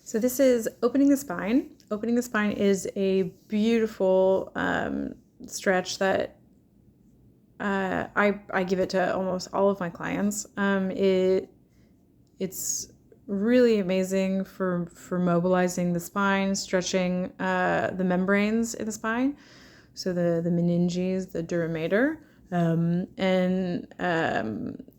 So this is opening the spine. Opening the spine is a beautiful stretch that I give it to almost all of my clients. It's really amazing for mobilizing the spine, stretching the membranes in the spine, so the meninges, the dura mater.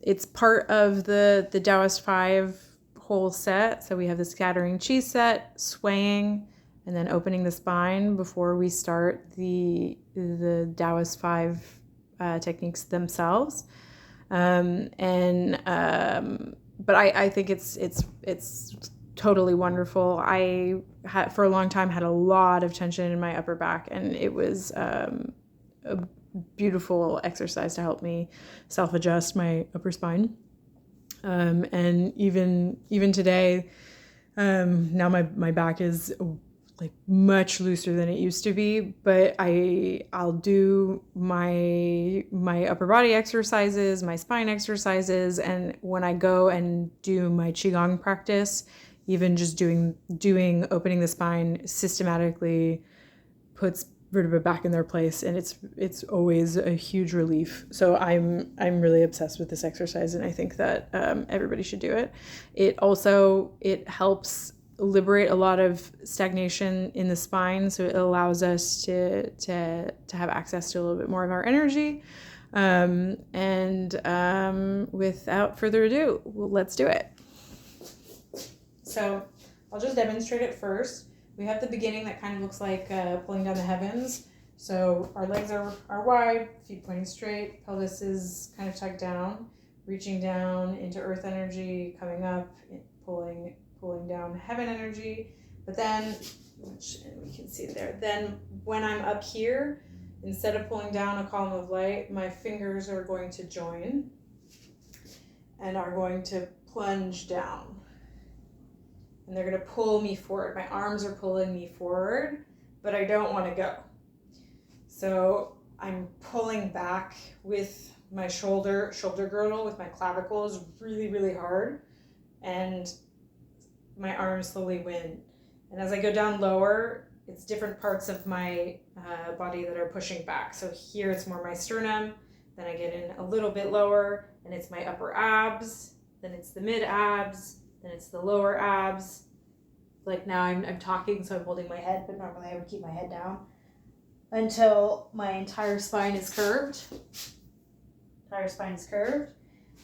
It's part of the Taoist 5 whole set. So we have the scattering chi set, swaying, and then opening the spine before we start the Taoist 5 techniques themselves. But I think it's totally wonderful. I had for a long time had a lot of tension in my upper back, and it was a beautiful exercise to help me self-adjust my upper spine. And even today, now my back is like much looser than it used to be, but I'll do my upper body exercises, my spine exercises, and when I go and do my Qigong practice, even just doing opening the spine systematically puts vertebra back in their place, and it's always a huge relief. So I'm really obsessed with this exercise, and I think that everybody should do it. It helps liberate a lot of stagnation in the spine, so it allows us to have access to a little bit more of our energy. Without further ado, let's do it. So I'll just demonstrate it first. We have the beginning that kind of looks like pulling down the heavens. So our legs are wide, feet pointing straight, pelvis is kind of tucked down, reaching down into earth energy, coming up, pulling down heaven energy. But then, which we can see there, then when I'm up here, instead of pulling down a column of light, my fingers are going to join and are going to plunge down. And they're going to pull me forward. My arms are pulling me forward, but I don't want to go. So I'm pulling back with my shoulder girdle, with my clavicles really, really hard, and my arms slowly win. And as I go down lower, it's different parts of my body that are pushing back. So here it's more my sternum, then I get in a little bit lower, and it's my upper abs, then it's the mid abs, then it's the lower abs. Like now I'm talking, so I'm holding my head, but normally I would keep my head down until my entire spine is curved.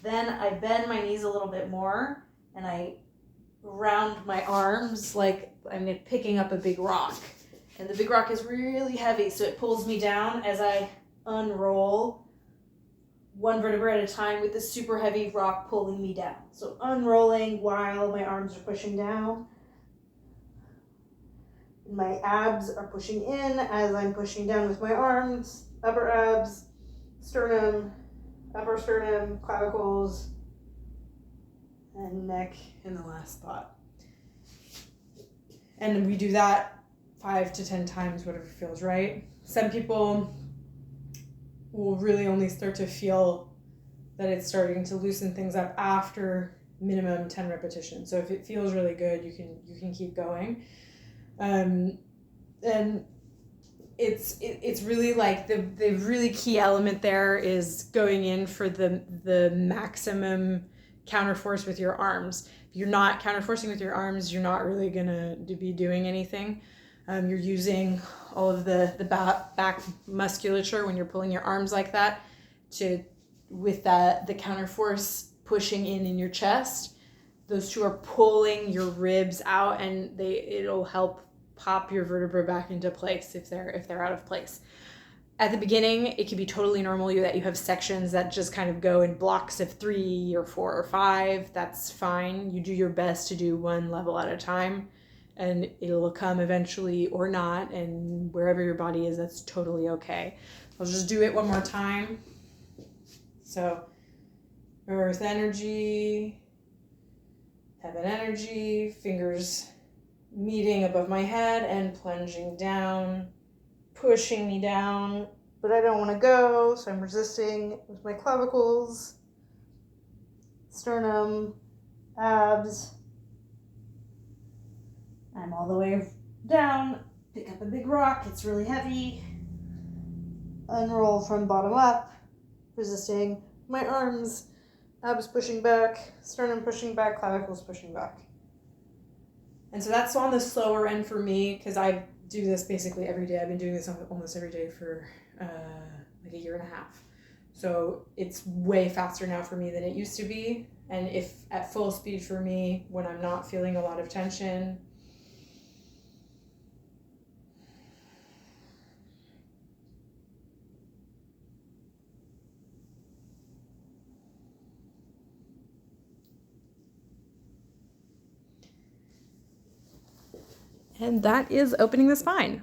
Then I bend my knees a little bit more, and I round my arms like I'm picking up a big rock. And the big rock is really heavy, so it pulls me down as I unroll one vertebra at a time with this super heavy rock pulling me down. So unrolling while my arms are pushing down. My abs are pushing in as I'm pushing down with my arms, upper abs, sternum, upper sternum, clavicles, and neck in the last spot. And we do that 5 to 10 times, whatever feels right. Some people will really only start to feel that it's starting to loosen things up after minimum 10 repetitions. So if it feels really good, you can keep going. And it's really like the really key element there is going in for the maximum counterforce with your arms. If you're not counterforcing with your arms, you're not really gonna be doing anything. You're using all of the back musculature when you're pulling your arms like that with the counterforce pushing in your chest. Those two are pulling your ribs out, and it'll help pop your vertebra back into place if they're out of place. At the beginning, it can be totally normal that you have sections that just kind of go in blocks of 3 or 4 or 5. That's fine. You do your best to do one level at a time, and it'll come eventually or not, and wherever your body is, that's totally okay. I'll just do it one more time. So, earth energy, heaven energy, fingers meeting above my head and plunging down, pushing me down, but I don't want to go, so I'm resisting with my clavicles, sternum, abs, I'm all the way down, pick up a big rock, it's really heavy, unroll from bottom up, resisting my arms, abs pushing back, sternum pushing back, clavicles pushing back. And so that's on the slower end for me because I do this basically every day. I've been doing this almost every day for like a year and a half. So it's way faster now for me than it used to be. And if at full speed for me, when I'm not feeling a lot of tension, and that is opening the spine.